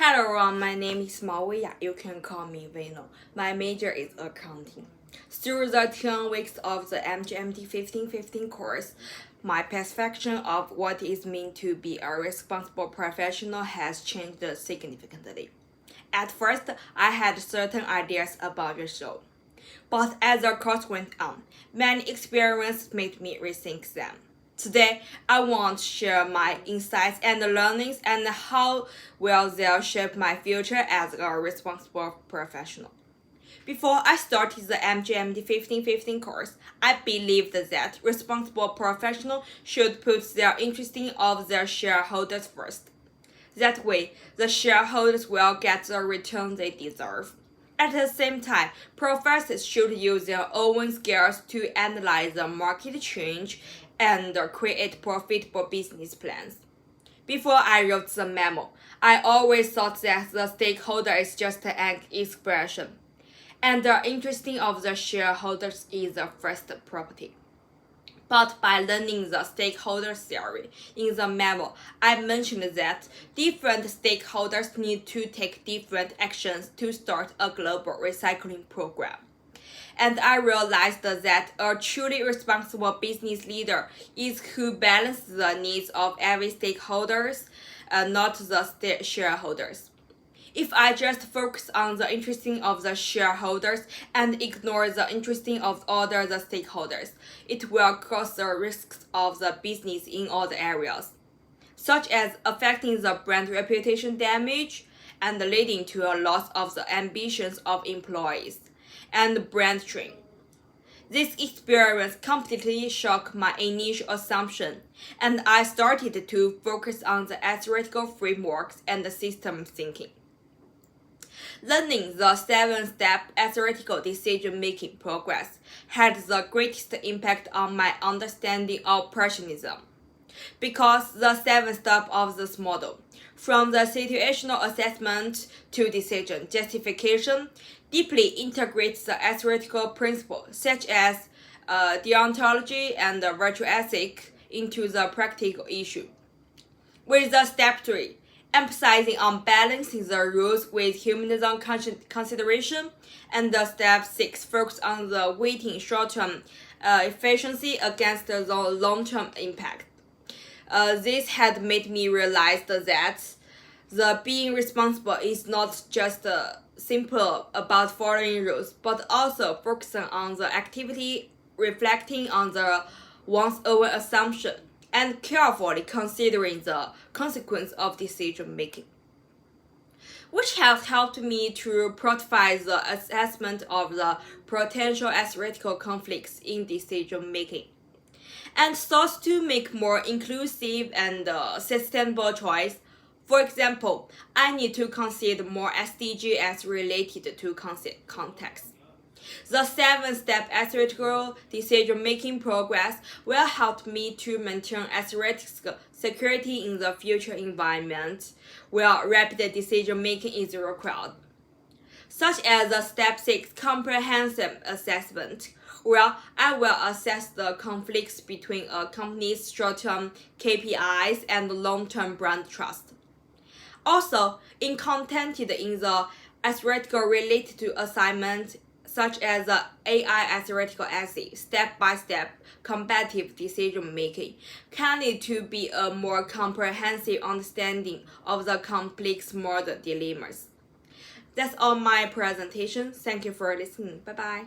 Hello everyone, my name is Maoya. You can call me Vino. My major is accounting. Through the 10 weeks of the MGMT5050 course, my perception of what it means to be a responsible professional has changed significantly. At first, I had certain ideas about the show, but as the course went on, many experiences made me rethink them. Today, I want to share my insights and learnings and how will they shape my future as a responsible professional. Before I started the MGMD 1515 course, I believed that responsible professionals should put their interest of their shareholders first. That way, the shareholders will get the return they deserve. At the same time, professors should use their own skills to analyze the market change and create profitable business plans. Before I wrote the memo, I always thought that the stakeholder is just an expression, and the interest of the shareholders is the first property. But by learning the stakeholder theory in the memo, I mentioned that different stakeholders need to take different actions to start a global recycling program. And I realized that a truly responsible business leader is who balances the needs of every stakeholders, not the shareholders. If I just focus on the interest of the shareholders and ignore the interest of other the stakeholders, it will cause the risks of the business in all the areas, such as affecting the brand reputation damage and leading to a loss of the ambitions of employees and brand strain. This experience completely shocked my initial assumption, and I started to focus on the theoretical frameworks and the system thinking. Learning the 7-step theoretical decision-making process had the greatest impact on my understanding of operationalism, because the 7 steps of this model, from the situational assessment to decision justification, deeply integrates the theoretical principles such as deontology and virtue ethic into the practical issue. With the step 3, emphasizing on balancing the rules with humanism consideration, and the step 6 focus on the weighting short-term efficiency against the long-term impact. This had made me realize that the being responsible is not just simple about following rules, but also focusing on the activity, reflecting on one's own assumption, and carefully considering the consequence of decision making, which has helped me to prioritize the assessment of the potential theoretical conflicts in decision making, and sought to make more inclusive and sustainable choice. For example, I need to consider more SDG as related to context. The 7-step theoretical decision-making process will help me to maintain theoretical security in the future environment where rapid decision-making is required, such as the step 6 comprehensive assessment, where I will assess the conflicts between a company's short-term KPIs and long-term brand trust. Also, in contented in the theoretical related to assignments such as the AI theoretical essay, step-by-step competitive decision-making can lead to be a more comprehensive understanding of the complex model dilemmas. That's all my presentation. Thank you for listening. Bye-bye.